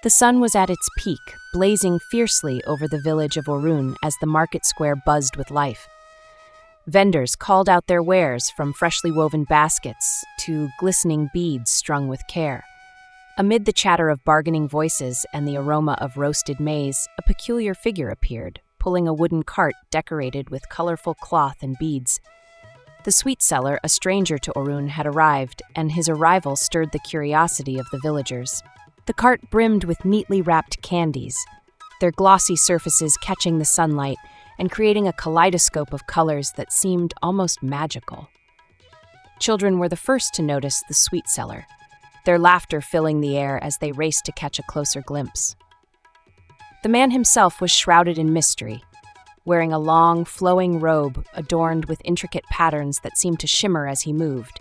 The sun was at its peak, blazing fiercely over the village of Orun as the market square buzzed with life. Vendors called out their wares, from freshly woven baskets to glistening beads strung with care. Amid the chatter of bargaining voices and the aroma of roasted maize, a peculiar figure appeared, pulling a wooden cart decorated with colorful cloth and beads. The sweet seller, a stranger to Orun, had arrived, and his arrival stirred the curiosity of the villagers. The cart brimmed with neatly wrapped candies, their glossy surfaces catching the sunlight and creating a kaleidoscope of colors that seemed almost magical. Children were the first to notice the sweet seller, their laughter filling the air as they raced to catch a closer glimpse. The man himself was shrouded in mystery, wearing a long, flowing robe adorned with intricate patterns that seemed to shimmer as he moved.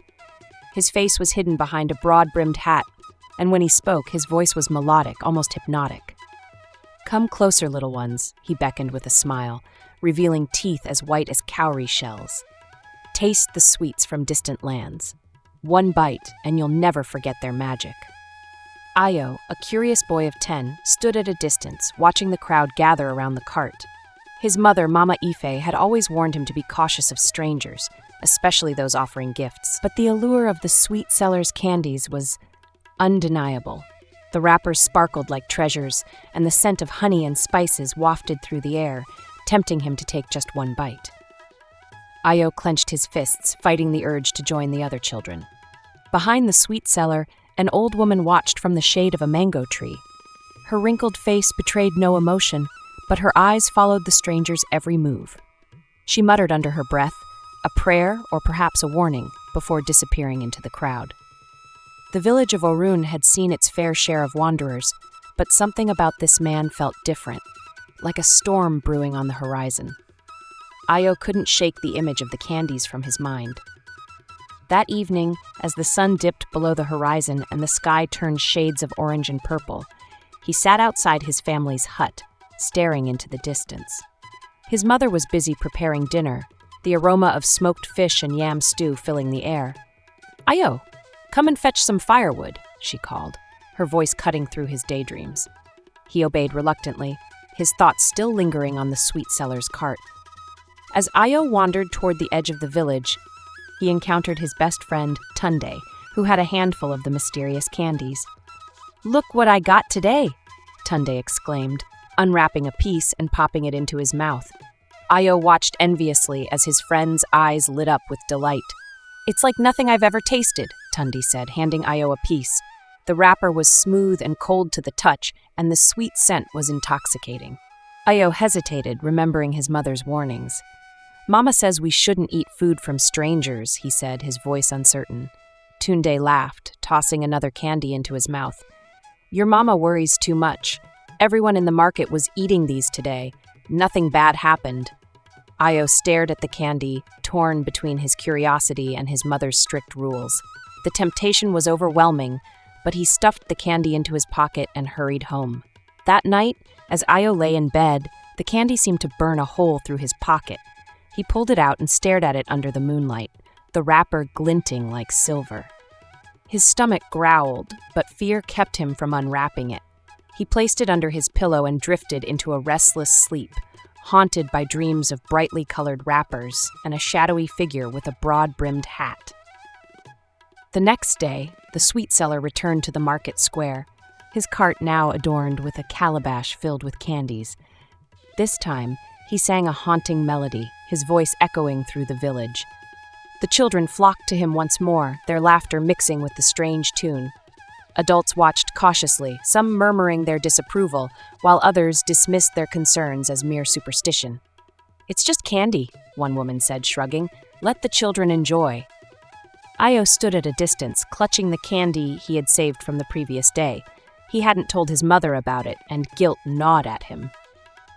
His face was hidden behind a broad-brimmed hat, and when he spoke, his voice was melodic, almost hypnotic. "Come closer, little ones," he beckoned with a smile, revealing teeth as white as cowrie shells. "Taste the sweets from distant lands. One bite, and you'll never forget their magic." Ayo, a curious boy of 10, stood at a distance, watching the crowd gather around the cart. His mother, Mama Ife, had always warned him to be cautious of strangers, especially those offering gifts. But the allure of the sweet seller's candies was undeniable. The wrappers sparkled like treasures, and the scent of honey and spices wafted through the air, tempting him to take just one bite. Ayo clenched his fists, fighting the urge to join the other children. Behind the sweet seller, an old woman watched from the shade of a mango tree. Her wrinkled face betrayed no emotion, but her eyes followed the stranger's every move. She muttered under her breath, a prayer or perhaps a warning, before disappearing into the crowd. The village of Orun had seen its fair share of wanderers, but something about this man felt different, like a storm brewing on the horizon. Ayo couldn't shake the image of the candies from his mind. That evening, as the sun dipped below the horizon and the sky turned shades of orange and purple, he sat outside his family's hut, staring into the distance. His mother was busy preparing dinner, the aroma of smoked fish and yam stew filling the air. "Ayo, come and fetch some firewood," she called, her voice cutting through his daydreams. He obeyed reluctantly, his thoughts still lingering on the sweet seller's cart. As Ayo wandered toward the edge of the village, he encountered his best friend, Tunde, who had a handful of the mysterious candies. "Look what I got today," Tunde exclaimed, unwrapping a piece and popping it into his mouth. Ayo watched enviously as his friend's eyes lit up with delight. "It's like nothing I've ever tasted," Tunde said, handing Ayo a piece. The wrapper was smooth and cold to the touch, and the sweet scent was intoxicating. Ayo hesitated, remembering his mother's warnings. "Mama says we shouldn't eat food from strangers," he said, his voice uncertain. Tunde laughed, tossing another candy into his mouth. "Your mama worries too much. Everyone in the market was eating these today. Nothing bad happened." Ayo stared at the candy, torn between his curiosity and his mother's strict rules. The temptation was overwhelming, but he stuffed the candy into his pocket and hurried home. That night, as Ayo lay in bed, the candy seemed to burn a hole through his pocket. He pulled it out and stared at it under the moonlight, the wrapper glinting like silver. His stomach growled, but fear kept him from unwrapping it. He placed it under his pillow and drifted into a restless sleep, haunted by dreams of brightly colored wrappers and a shadowy figure with a broad-brimmed hat. The next day, the sweet seller returned to the market square, his cart now adorned with a calabash filled with candies. This time, he sang a haunting melody, his voice echoing through the village. The children flocked to him once more, their laughter mixing with the strange tune. Adults watched cautiously, some murmuring their disapproval, while others dismissed their concerns as mere superstition. "It's just candy," one woman said, shrugging. "Let the children enjoy." Ayo stood at a distance, clutching the candy he had saved from the previous day. He hadn't told his mother about it, and guilt gnawed at him.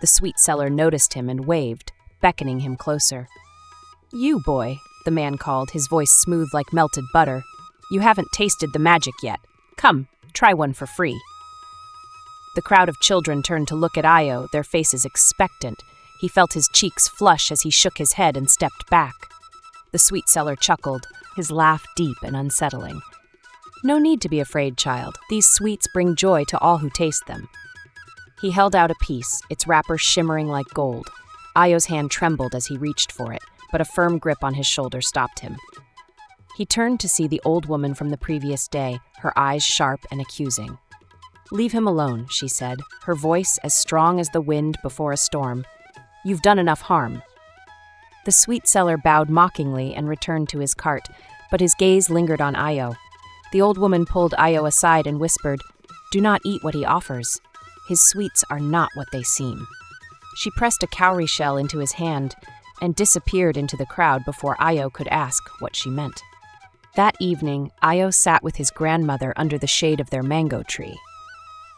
The sweet seller noticed him and waved, beckoning him closer. "You, boy," the man called, his voice smooth like melted butter. "You haven't tasted the magic yet. Come, try one for free." The crowd of children turned to look at Ayo, their faces expectant. He felt his cheeks flush as he shook his head and stepped back. The sweet seller chuckled, his laugh deep and unsettling. No need to be afraid, child. These sweets bring joy to all who taste them. He held out a piece, its wrapper shimmering like gold. Ayo's hand trembled as he reached for it, but a firm grip on his shoulder stopped him. He turned to see the old woman from the previous day, her eyes sharp and accusing. "Leave him alone," she said, her voice as strong as the wind before a storm. "You've done enough harm." The sweet seller bowed mockingly and returned to his cart, but his gaze lingered on Ayo. The old woman pulled Ayo aside and whispered, "Do not eat what he offers. His sweets are not what they seem." She pressed a cowrie shell into his hand and disappeared into the crowd before Ayo could ask what she meant. That evening, Ayo sat with his grandmother under the shade of their mango tree.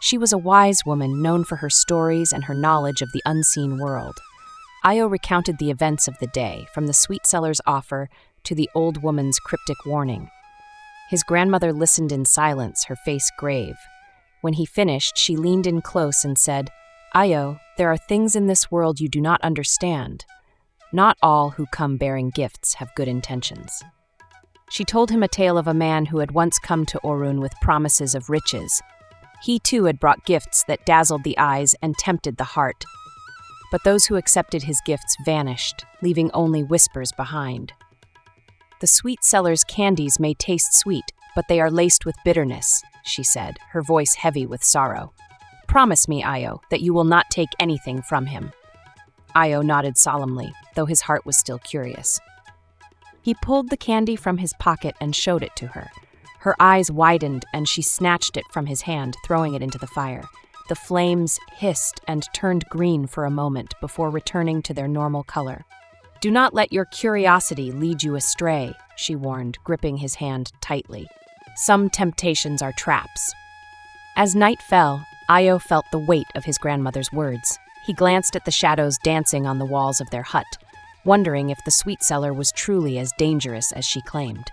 She was a wise woman known for her stories and her knowledge of the unseen world. Ayo recounted the events of the day, from the sweet seller's offer to the old woman's cryptic warning. His grandmother listened in silence, her face grave. When he finished, she leaned in close and said, "Ayo, there are things in this world you do not understand. Not all who come bearing gifts have good intentions." She told him a tale of a man who had once come to Orun with promises of riches. He too had brought gifts that dazzled the eyes and tempted the heart. But those who accepted his gifts vanished, leaving only whispers behind. "The sweet seller's candies may taste sweet, but they are laced with bitterness," she said, her voice heavy with sorrow. "Promise me, Ayo, that you will not take anything from him." Ayo nodded solemnly, though his heart was still curious. He pulled the candy from his pocket and showed it to her. Her eyes widened, and she snatched it from his hand, throwing it into the fire. The flames hissed and turned green for a moment before returning to their normal color. "Do not let your curiosity lead you astray," she warned, gripping his hand tightly. "Some temptations are traps." As night fell, Ayo felt the weight of his grandmother's words. He glanced at the shadows dancing on the walls of their hut, wondering if the sweet seller was truly as dangerous as she claimed.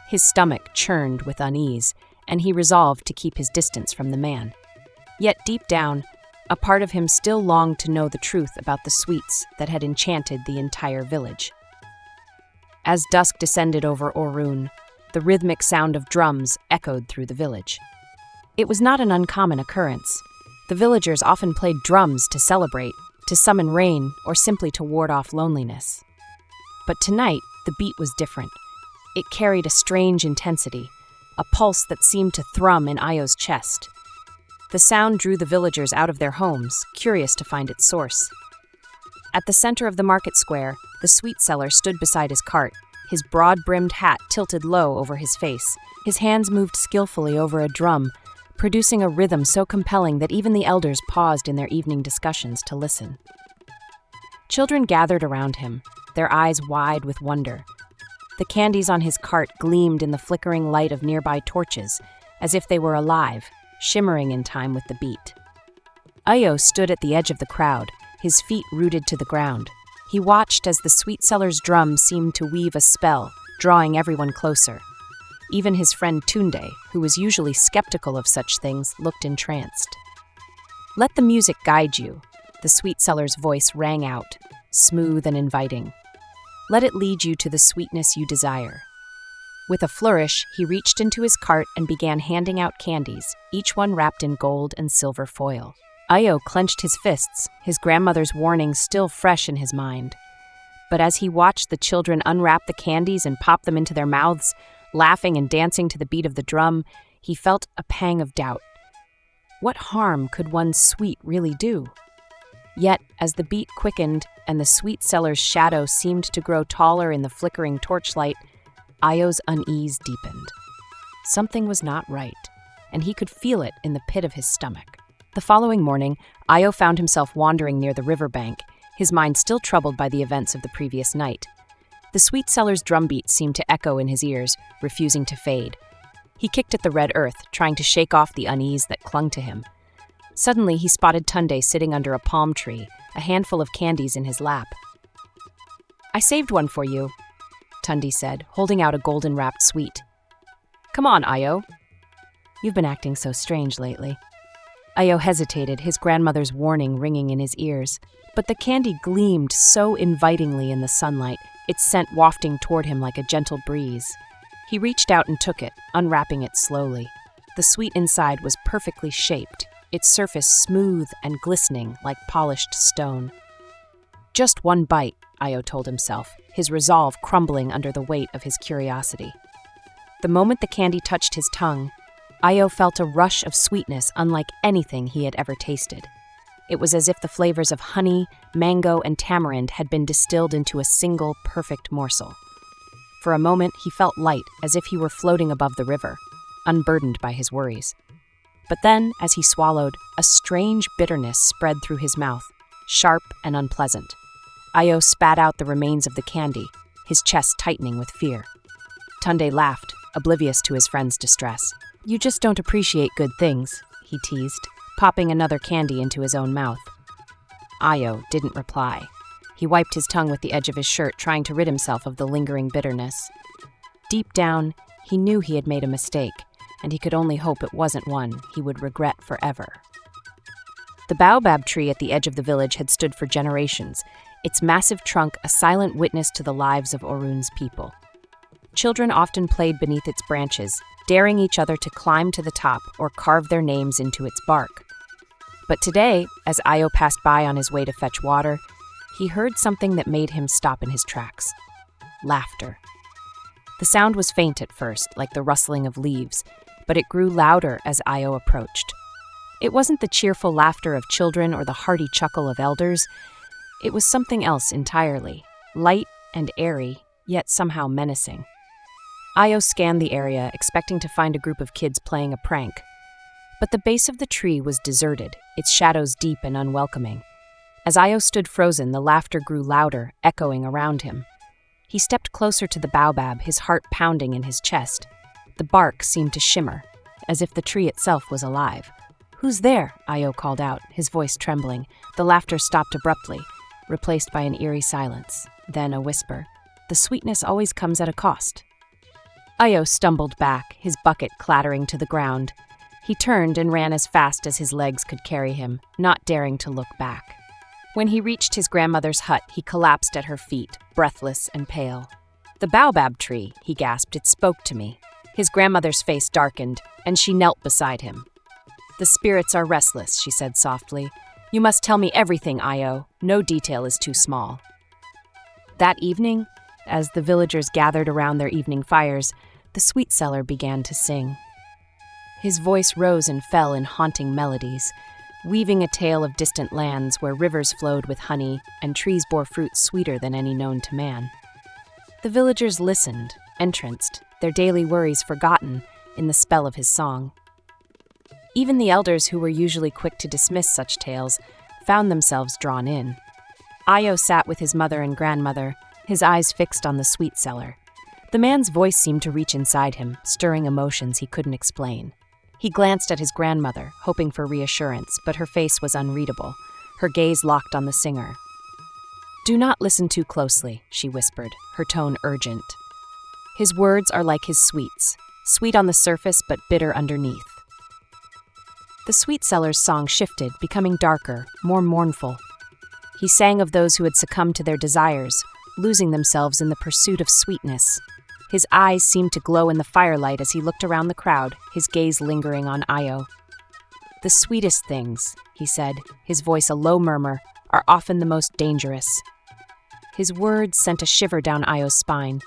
His stomach churned with unease, and he resolved to keep his distance from the man. Yet deep down, a part of him still longed to know the truth about the sweets that had enchanted the entire village. As dusk descended over Orun, the rhythmic sound of drums echoed through the village. It was not an uncommon occurrence. The villagers often played drums to celebrate, to summon rain, or simply to ward off loneliness. But tonight, the beat was different. It carried a strange intensity, a pulse that seemed to thrum in Ayo's chest. The sound drew the villagers out of their homes, curious to find its source. At the center of the market square, the sweet seller stood beside his cart, his broad-brimmed hat tilted low over his face. His hands moved skillfully over a drum, producing a rhythm so compelling that even the elders paused in their evening discussions to listen. Children gathered around him, their eyes wide with wonder. The candies on his cart gleamed in the flickering light of nearby torches, as if they were alive, shimmering in time with the beat. Ayo stood at the edge of the crowd, his feet rooted to the ground. He watched as the sweet seller's drum seemed to weave a spell, drawing everyone closer. Even his friend Tunde, who was usually skeptical of such things, looked entranced. "Let the music guide you," the sweet seller's voice rang out, smooth and inviting. "Let it lead you to the sweetness you desire." With a flourish, he reached into his cart and began handing out candies, each one wrapped in gold and silver foil. Ayo clenched his fists, his grandmother's warning still fresh in his mind. But as he watched the children unwrap the candies and pop them into their mouths, laughing and dancing to the beat of the drum, he felt a pang of doubt. What harm could one sweet really do? Yet, as the beat quickened and the sweet seller's shadow seemed to grow taller in the flickering torchlight, Ayo's unease deepened. Something was not right, and he could feel it in the pit of his stomach. The following morning, Ayo found himself wandering near the riverbank, his mind still troubled by the events of the previous night. The sweet seller's drumbeat seemed to echo in his ears, refusing to fade. He kicked at the red earth, trying to shake off the unease that clung to him. Suddenly, he spotted Tunde sitting under a palm tree, a handful of candies in his lap. "I saved one for you," Tunde said, holding out a golden-wrapped sweet. "Come on, Ayo." "You've been acting so strange lately." Ayo hesitated, his grandmother's warning ringing in his ears. But the candy gleamed so invitingly in the sunlight, its scent wafting toward him like a gentle breeze. He reached out and took it, unwrapping it slowly. The sweet inside was perfectly shaped, its surface smooth and glistening like polished stone. Just one bite, Io told himself, his resolve crumbling under the weight of his curiosity. The moment the candy touched his tongue, Io felt a rush of sweetness unlike anything he had ever tasted. It was as if the flavors of honey, mango, and tamarind had been distilled into a single perfect morsel. For a moment, he felt light, as if he were floating above the river, unburdened by his worries. But then, as he swallowed, a strange bitterness spread through his mouth, sharp and unpleasant. Io spat out the remains of the candy, his chest tightening with fear. Tunde laughed, oblivious to his friend's distress. "You just don't appreciate good things," he teased, popping another candy into his own mouth. Io didn't reply. He wiped his tongue with the edge of his shirt, trying to rid himself of the lingering bitterness. Deep down, he knew he had made a mistake, and he could only hope it wasn't one he would regret forever. The baobab tree at the edge of the village had stood for generations, its massive trunk a silent witness to the lives of Orun's people. Children often played beneath its branches, daring each other to climb to the top or carve their names into its bark. But today, as Io passed by on his way to fetch water, he heard something that made him stop in his tracks. Laughter. The sound was faint at first, like the rustling of leaves, but it grew louder as Io approached. It wasn't the cheerful laughter of children or the hearty chuckle of elders. It was something else entirely, light and airy, yet somehow menacing. Io scanned the area, expecting to find a group of kids playing a prank. But the base of the tree was deserted, its shadows deep and unwelcoming. As Io stood frozen, the laughter grew louder, echoing around him. He stepped closer to the baobab, his heart pounding in his chest. The bark seemed to shimmer, as if the tree itself was alive. "Who's there?" Io called out, his voice trembling. The laughter stopped abruptly, replaced by an eerie silence. Then a whisper. "The sweetness always comes at a cost." Io stumbled back, his bucket clattering to the ground. He turned and ran as fast as his legs could carry him, not daring to look back. When he reached his grandmother's hut, he collapsed at her feet, breathless and pale. "The baobab tree," he gasped, "it spoke to me." His grandmother's face darkened, and she knelt beside him. "The spirits are restless," she said softly. "You must tell me everything, Io. No detail is too small." That evening, as the villagers gathered around their evening fires, the sweet seller began to sing. His voice rose and fell in haunting melodies, weaving a tale of distant lands where rivers flowed with honey and trees bore fruit sweeter than any known to man. The villagers listened, entranced, their daily worries forgotten in the spell of his song. Even the elders, who were usually quick to dismiss such tales, found themselves drawn in. Io sat with his mother and grandmother, his eyes fixed on the sweet seller. The man's voice seemed to reach inside him, stirring emotions he couldn't explain. He glanced at his grandmother, hoping for reassurance, but her face was unreadable, her gaze locked on the singer. "Do not listen too closely," she whispered, her tone urgent. "His words are like his sweets, sweet on the surface but bitter underneath." The sweet seller's song shifted, becoming darker, more mournful. He sang of those who had succumbed to their desires, losing themselves in the pursuit of sweetness. His eyes seemed to glow in the firelight as he looked around the crowd, his gaze lingering on Io. "The sweetest things," he said, his voice a low murmur, "are often the most dangerous." His words sent a shiver down Io's spine.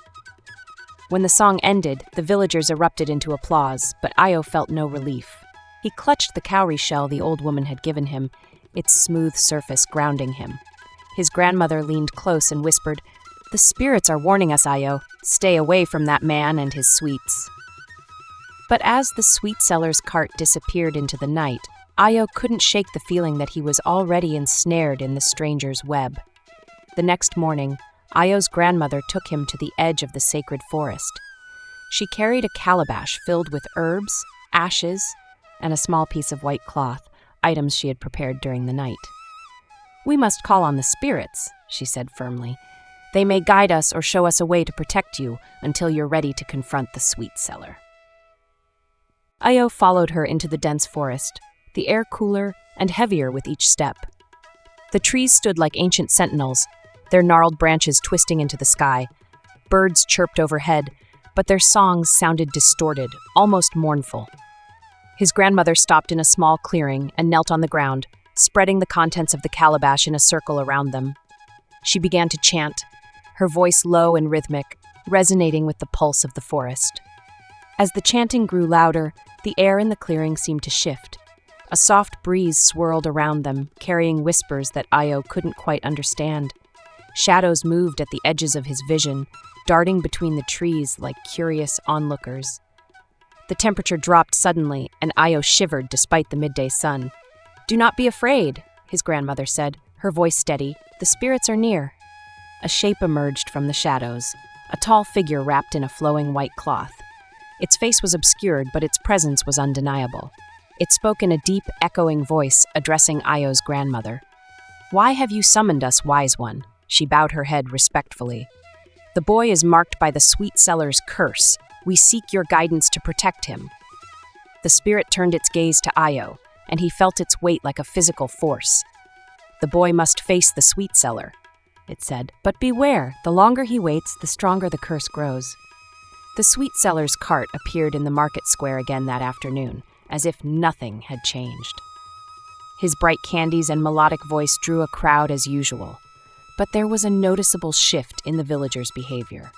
When the song ended, the villagers erupted into applause, but Io felt no relief. He clutched the cowrie shell the old woman had given him, its smooth surface grounding him. His grandmother leaned close and whispered, "The spirits are warning us, Io. Stay away from that man and his sweets." But as the sweet seller's cart disappeared into the night, Io couldn't shake the feeling that he was already ensnared in the stranger's web. The next morning, Io's grandmother took him to the edge of the sacred forest. She carried a calabash filled with herbs, ashes, and a small piece of white cloth, items she had prepared during the night. "We must call on the spirits," she said firmly. "They may guide us or show us a way to protect you until you're ready to confront the sweet seller." Io followed her into the dense forest, the air cooler and heavier with each step. The trees stood like ancient sentinels, their gnarled branches twisting into the sky. Birds chirped overhead, but their songs sounded distorted, almost mournful. His grandmother stopped in a small clearing and knelt on the ground, spreading the contents of the calabash in a circle around them. She began to chant, her voice low and rhythmic, resonating with the pulse of the forest. As the chanting grew louder, the air in the clearing seemed to shift. A soft breeze swirled around them, carrying whispers that Io couldn't quite understand. Shadows moved at the edges of his vision, darting between the trees like curious onlookers. The temperature dropped suddenly, and Io shivered despite the midday sun. "Do not be afraid," his grandmother said, her voice steady. "The spirits are near." A shape emerged from the shadows, a tall figure wrapped in a flowing white cloth. Its face was obscured, but its presence was undeniable. It spoke in a deep, echoing voice, addressing Io's grandmother. "Why have you summoned us, wise one?" She bowed her head respectfully. "The boy is marked by the sweet seller's curse. We seek your guidance to protect him." The spirit turned its gaze to Io, and he felt its weight like a physical force. "The boy must face the sweet seller," it said. "But beware, the longer he waits, the stronger the curse grows." The sweet seller's cart appeared in the market square again that afternoon, as if nothing had changed. His bright candies and melodic voice drew a crowd as usual, but there was a noticeable shift in the villagers' behavior.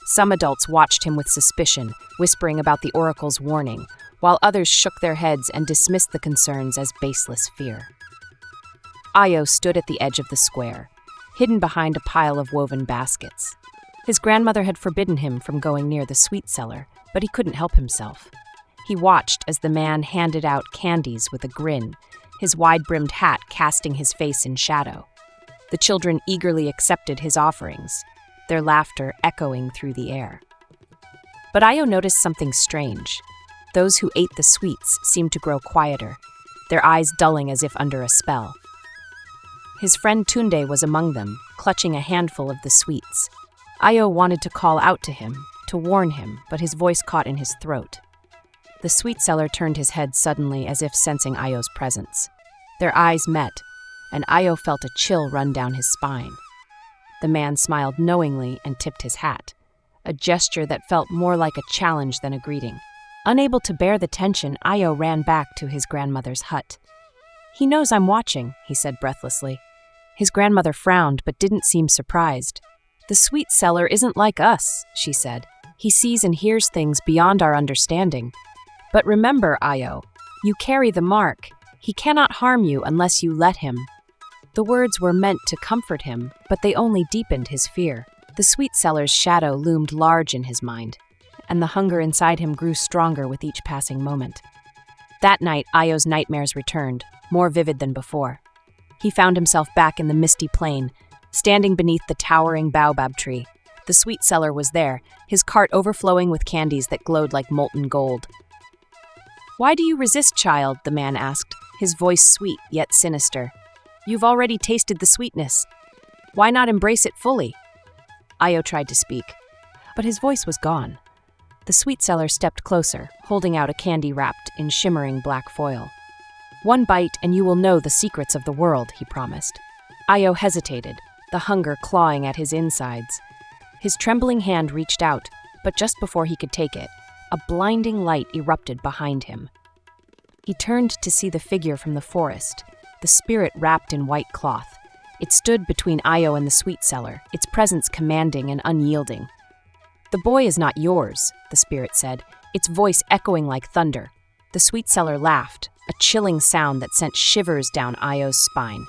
Some adults watched him with suspicion, whispering about the oracle's warning, while others shook their heads and dismissed the concerns as baseless fear. Io stood at the edge of the square, hidden behind a pile of woven baskets. His grandmother had forbidden him from going near the sweet seller, but he couldn't help himself. He watched as the man handed out candies with a grin, his wide-brimmed hat casting his face in shadow. The children eagerly accepted his offerings, their laughter echoing through the air. But Io noticed something strange. Those who ate the sweets seemed to grow quieter, their eyes dulling as if under a spell. His friend Tunde was among them, clutching a handful of the sweets. Io wanted to call out to him, to warn him, but his voice caught in his throat. The sweet seller turned his head suddenly as if sensing Io's presence. Their eyes met, and Io felt a chill run down his spine. The man smiled knowingly and tipped his hat, a gesture that felt more like a challenge than a greeting. Unable to bear the tension, Io ran back to his grandmother's hut. "He knows I'm watching," he said breathlessly. His grandmother frowned but didn't seem surprised. "The sweet seller isn't like us," she said. "He sees and hears things beyond our understanding. But remember, Io, you carry the mark. He cannot harm you unless you let him." The words were meant to comfort him, but they only deepened his fear. The sweet seller's shadow loomed large in his mind, and the hunger inside him grew stronger with each passing moment. That night, Io's nightmares returned, more vivid than before. He found himself back in the misty plain, standing beneath the towering baobab tree. The sweet seller was there, his cart overflowing with candies that glowed like molten gold. "Why do you resist, child?" the man asked, his voice sweet yet sinister. "You've already tasted the sweetness. Why not embrace it fully?" Io tried to speak, but his voice was gone. The sweet seller stepped closer, holding out a candy wrapped in shimmering black foil. "One bite and you will know the secrets of the world," he promised. Io hesitated, the hunger clawing at his insides. His trembling hand reached out, but just before he could take it, a blinding light erupted behind him. He turned to see the figure from the forest, the spirit wrapped in white cloth. It stood between Io and the sweet seller, its presence commanding and unyielding. "The boy is not yours," the spirit said, its voice echoing like thunder. The sweet seller laughed, a chilling sound that sent shivers down Io's spine.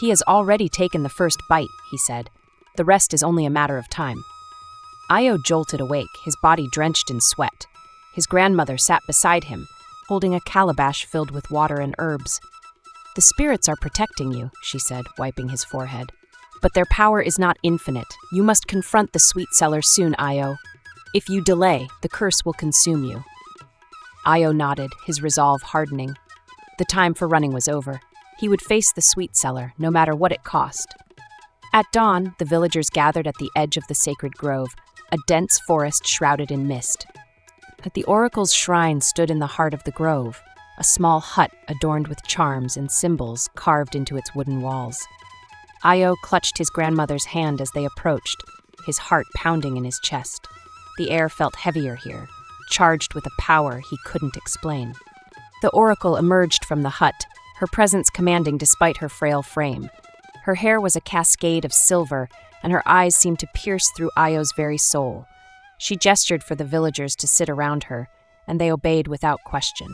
"He has already taken the first bite," he said. "The rest is only a matter of time." Io jolted awake, his body drenched in sweat. His grandmother sat beside him, holding a calabash filled with water and herbs. "The spirits are protecting you," she said, wiping his forehead. "But their power is not infinite. You must confront the sweet seller soon, Io. If you delay, the curse will consume you." Io nodded, his resolve hardening. The time for running was over. He would face the sweet seller, no matter what it cost. At dawn, the villagers gathered at the edge of the sacred grove, a dense forest shrouded in mist. But the oracle's shrine stood in the heart of the grove, a small hut adorned with charms and symbols carved into its wooden walls. Io clutched his grandmother's hand as they approached, his heart pounding in his chest. The air felt heavier here, charged with a power he couldn't explain. The oracle emerged from the hut, her presence commanding despite her frail frame. Her hair was a cascade of silver, and her eyes seemed to pierce through Io's very soul. She gestured for the villagers to sit around her, and they obeyed without question.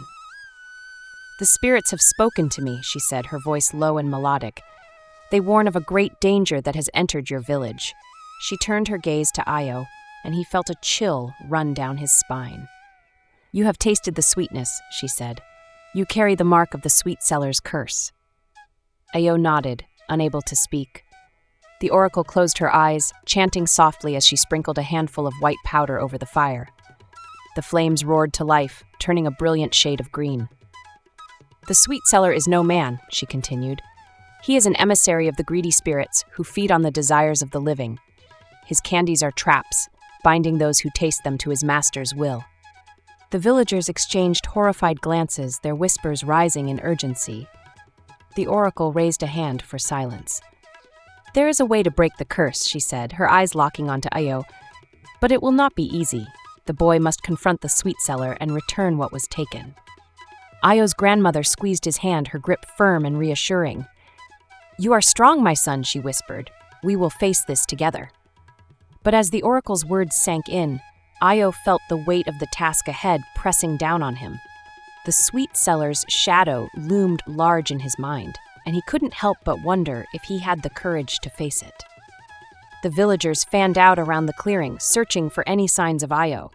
"The spirits have spoken to me," she said, her voice low and melodic. "They warn of a great danger that has entered your village." She turned her gaze to Io, and he felt a chill run down his spine. "You have tasted the sweetness," she said. "You carry the mark of the sweet seller's curse." Io nodded, unable to speak. The oracle closed her eyes, chanting softly as she sprinkled a handful of white powder over the fire. The flames roared to life, turning a brilliant shade of green. "The sweet seller is no man," she continued. "He is an emissary of the greedy spirits who feed on the desires of the living. His candies are traps, binding those who taste them to his master's will." The villagers exchanged horrified glances, their whispers rising in urgency. The oracle raised a hand for silence. "There is a way to break the curse," she said, her eyes locking onto Io. "But it will not be easy. The boy must confront the sweet seller and return what was taken." Io's grandmother squeezed his hand, her grip firm and reassuring. "You are strong, my son," she whispered. "We will face this together." But as the oracle's words sank in, Io felt the weight of the task ahead pressing down on him. The sweet seller's shadow loomed large in his mind, and he couldn't help but wonder if he had the courage to face it. The villagers fanned out around the clearing, searching for any signs of Io.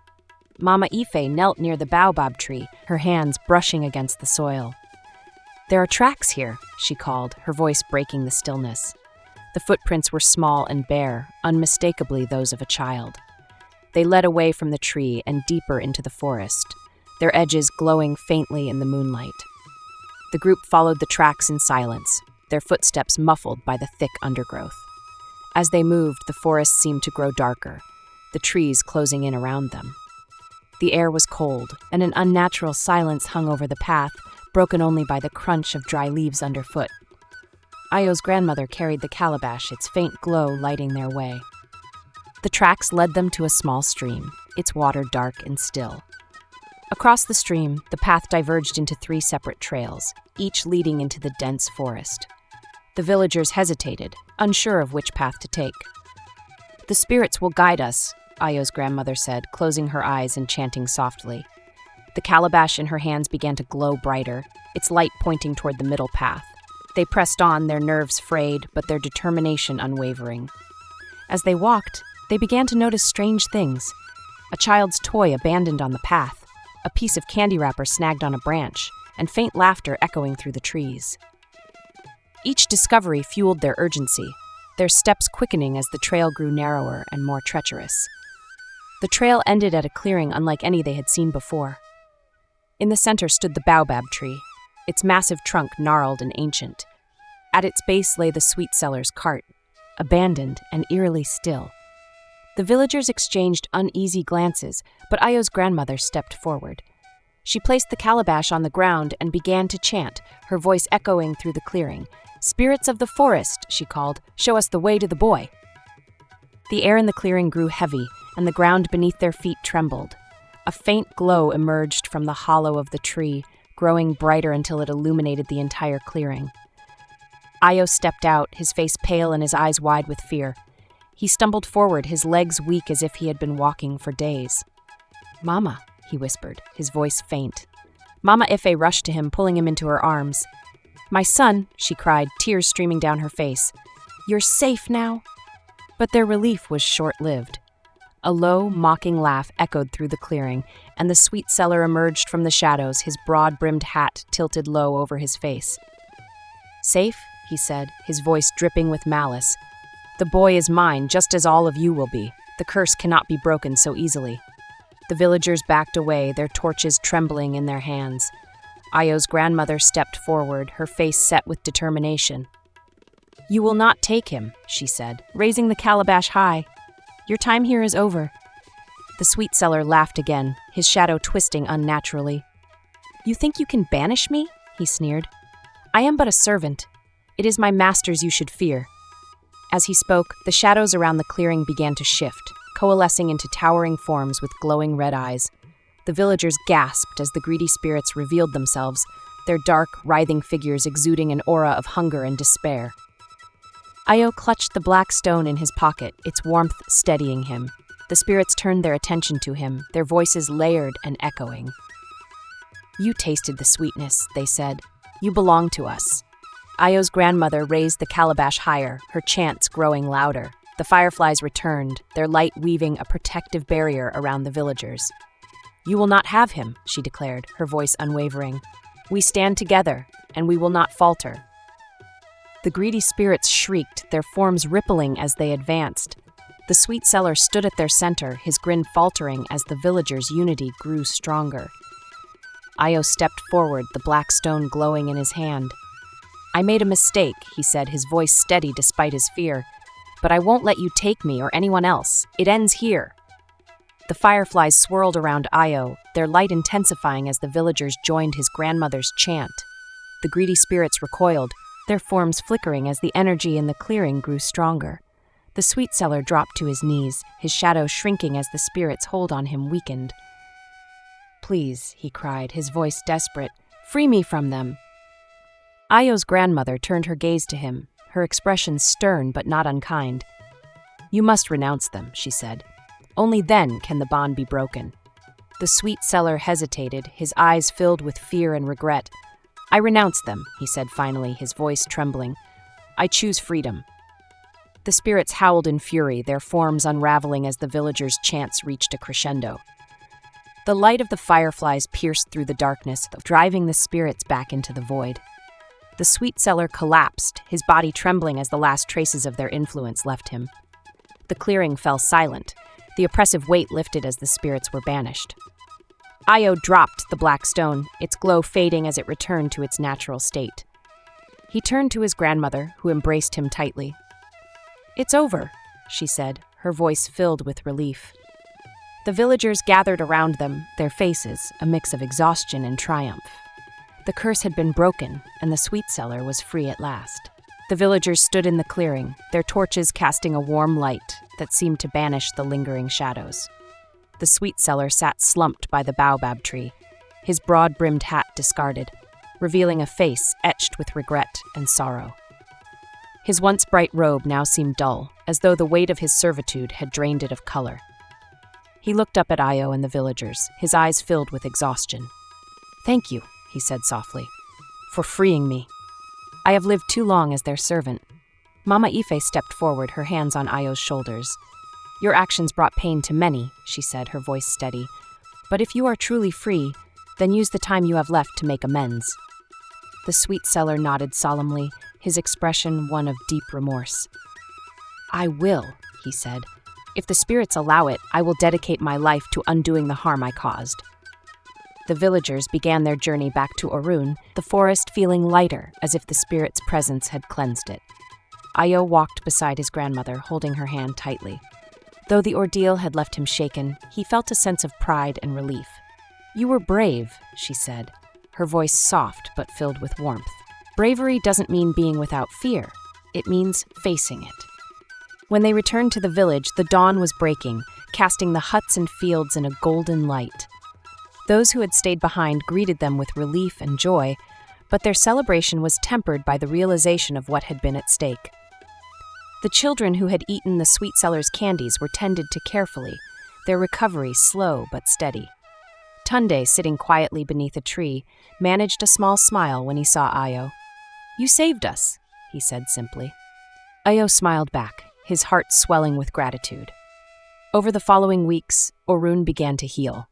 Mama Ife knelt near the baobab tree, her hands brushing against the soil. "There are tracks here," she called, her voice breaking the stillness. The footprints were small and bare, unmistakably those of a child. They led away from the tree and deeper into the forest, their edges glowing faintly in the moonlight. The group followed the tracks in silence, their footsteps muffled by the thick undergrowth. As they moved, the forest seemed to grow darker, the trees closing in around them. The air was cold, and an unnatural silence hung over the path, broken only by the crunch of dry leaves underfoot. Io's grandmother carried the calabash, its faint glow lighting their way. The tracks led them to a small stream, its water dark and still. Across the stream, the path diverged into 3 separate trails, each leading into the dense forest. The villagers hesitated, unsure of which path to take. "The spirits will guide us," Io's grandmother said, closing her eyes and chanting softly. The calabash in her hands began to glow brighter, its light pointing toward the middle path. They pressed on, their nerves frayed, but their determination unwavering. As they walked, they began to notice strange things. A child's toy abandoned on the path, a piece of candy wrapper snagged on a branch, and faint laughter echoing through the trees. Each discovery fueled their urgency, their steps quickening as the trail grew narrower and more treacherous. The trail ended at a clearing unlike any they had seen before. In the center stood the baobab tree, its massive trunk gnarled and ancient. At its base lay the sweet seller's cart, abandoned and eerily still. The villagers exchanged uneasy glances, but Io's grandmother stepped forward. She placed the calabash on the ground and began to chant, her voice echoing through the clearing. "Spirits of the forest," she called, "show us the way to the boy." The air in the clearing grew heavy, and the ground beneath their feet trembled. A faint glow emerged from the hollow of the tree, growing brighter until it illuminated the entire clearing. Io stepped out, his face pale and his eyes wide with fear. He stumbled forward, his legs weak as if he had been walking for days. "Mama," he whispered, his voice faint. Mama Ife rushed to him, pulling him into her arms. "My son," she cried, tears streaming down her face. "You're safe now?" But their relief was short-lived. A low, mocking laugh echoed through the clearing, and the sweet seller emerged from the shadows, his broad-brimmed hat tilted low over his face. "Safe?" he said, his voice dripping with malice. "The boy is mine, just as all of you will be. The curse cannot be broken so easily." The villagers backed away, their torches trembling in their hands. Io's grandmother stepped forward, her face set with determination. "You will not take him," she said, raising the calabash high. "Your time here is over." The sweet seller laughed again, his shadow twisting unnaturally. "You think you can banish me?" he sneered. "I am but a servant. It is my masters you should fear." As he spoke, the shadows around the clearing began to shift, coalescing into towering forms with glowing red eyes. The villagers gasped as the greedy spirits revealed themselves, their dark, writhing figures exuding an aura of hunger and despair. Io clutched the black stone in his pocket, its warmth steadying him. The spirits turned their attention to him, their voices layered and echoing. "You tasted the sweetness," they said. "You belong to us." Io's grandmother raised the calabash higher, her chants growing louder. The fireflies returned, their light weaving a protective barrier around the villagers. "You will not have him," she declared, her voice unwavering. "We stand together, and we will not falter." The greedy spirits shrieked, their forms rippling as they advanced. The sweet seller stood at their center, his grin faltering as the villagers' unity grew stronger. Io stepped forward, the black stone glowing in his hand. "I made a mistake," he said, his voice steady despite his fear. "But I won't let you take me or anyone else. It ends here." The fireflies swirled around Io, their light intensifying as the villagers joined his grandmother's chant. The greedy spirits recoiled, their forms flickering as the energy in the clearing grew stronger. The sweet seller dropped to his knees, his shadow shrinking as the spirits' hold on him weakened. "Please," he cried, his voice desperate, "free me from them." Io's grandmother turned her gaze to him, her expression stern but not unkind. "You must renounce them," she said. "Only then can the bond be broken." The sweet seller hesitated, his eyes filled with fear and regret. "I renounce them," he said finally, his voice trembling. "I choose freedom." The spirits howled in fury, their forms unraveling as the villagers' chants reached a crescendo. The light of the fireflies pierced through the darkness, driving the spirits back into the void. The sweet seller collapsed, his body trembling as the last traces of their influence left him. The clearing fell silent, the oppressive weight lifted as the spirits were banished. Io dropped the black stone, its glow fading as it returned to its natural state. He turned to his grandmother, who embraced him tightly. "It's over," she said, her voice filled with relief. The villagers gathered around them, their faces a mix of exhaustion and triumph. The curse had been broken, and the sweet seller was free at last. The villagers stood in the clearing, their torches casting a warm light that seemed to banish the lingering shadows. The sweet seller sat slumped by the baobab tree, his broad-brimmed hat discarded, revealing a face etched with regret and sorrow. His once bright robe now seemed dull, as though the weight of his servitude had drained it of color. He looked up at Io and the villagers, his eyes filled with exhaustion. "Thank you," he said softly, "for freeing me. I have lived too long as their servant." Mama Ife stepped forward, her hands on Io's shoulders. "Your actions brought pain to many," she said, her voice steady. "But if you are truly free, then use the time you have left to make amends." The sweet seller nodded solemnly, his expression one of deep remorse. "I will," he said. "If the spirits allow it, I will dedicate my life to undoing the harm I caused." The villagers began their journey back to Orun, the forest feeling lighter, as if the spirit's presence had cleansed it. Io walked beside his grandmother, holding her hand tightly. Though the ordeal had left him shaken, he felt a sense of pride and relief. "You were brave," she said, her voice soft but filled with warmth. "Bravery doesn't mean being without fear. It means facing it." When they returned to the village, the dawn was breaking, casting the huts and fields in a golden light. Those who had stayed behind greeted them with relief and joy, but their celebration was tempered by the realization of what had been at stake. The children who had eaten the sweet seller's candies were tended to carefully, their recovery slow but steady. Tunde, sitting quietly beneath a tree, managed a small smile when he saw Io. "You saved us," he said simply. Io smiled back, his heart swelling with gratitude. Over the following weeks, Orun began to heal.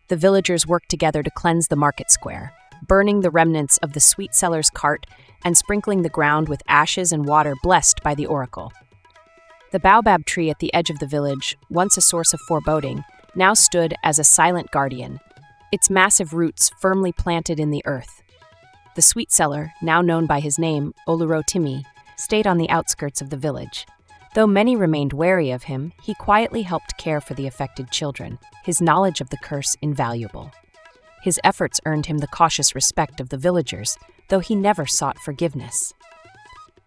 The villagers worked together to cleanse the market square, burning the remnants of the sweet seller's cart and sprinkling the ground with ashes and water blessed by the oracle. The baobab tree at the edge of the village, once a source of foreboding, now stood as a silent guardian, its massive roots firmly planted in the earth. The sweet seller, now known by his name, Olurotimi, stayed on the outskirts of the village. Though many remained wary of him, he quietly helped care for the affected children, his knowledge of the curse invaluable. His efforts earned him the cautious respect of the villagers, though he never sought forgiveness.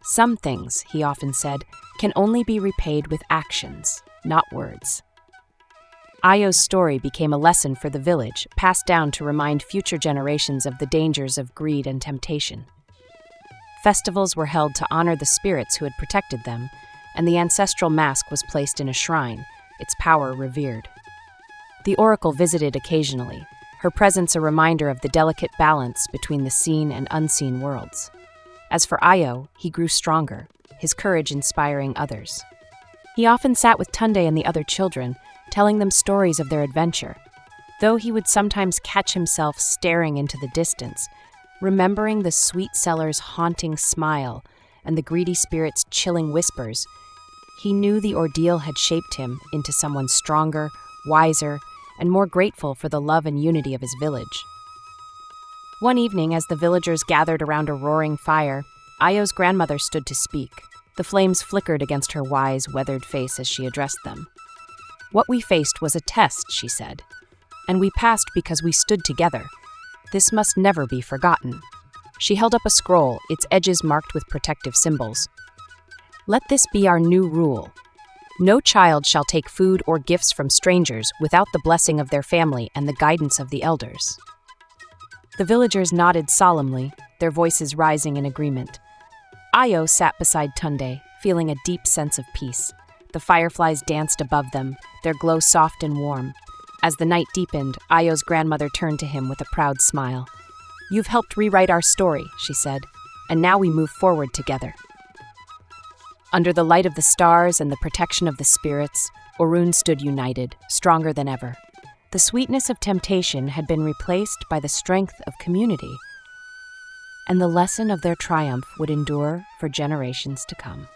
"Some things," he often said, "can only be repaid with actions, not words." Ayo's story became a lesson for the village, passed down to remind future generations of the dangers of greed and temptation. Festivals were held to honor the spirits who had protected them, and the ancestral mask was placed in a shrine, its power revered. The oracle visited occasionally, her presence a reminder of the delicate balance between the seen and unseen worlds. As for Ayo, he grew stronger, his courage inspiring others. He often sat with Tunde and the other children, telling them stories of their adventure, though he would sometimes catch himself staring into the distance, remembering the sweet seller's haunting smile and the greedy spirit's chilling whispers. He knew the ordeal had shaped him into someone stronger, wiser, and more grateful for the love and unity of his village. One evening, as the villagers gathered around a roaring fire, Ayo's grandmother stood to speak. The flames flickered against her wise, weathered face as she addressed them. "What we faced was a test," she said, "and we passed because we stood together. This must never be forgotten." She held up a scroll, its edges marked with protective symbols. "Let this be our new rule. No child shall take food or gifts from strangers without the blessing of their family and the guidance of the elders." The villagers nodded solemnly, their voices rising in agreement. Ayo sat beside Tunde, feeling a deep sense of peace. The fireflies danced above them, their glow soft and warm. As the night deepened, Ayo's grandmother turned to him with a proud smile. "You've helped rewrite our story," she said, "and now we move forward together." Under the light of the stars and the protection of the spirits, Orun stood united, stronger than ever. The sweetness of temptation had been replaced by the strength of community, and the lesson of their triumph would endure for generations to come.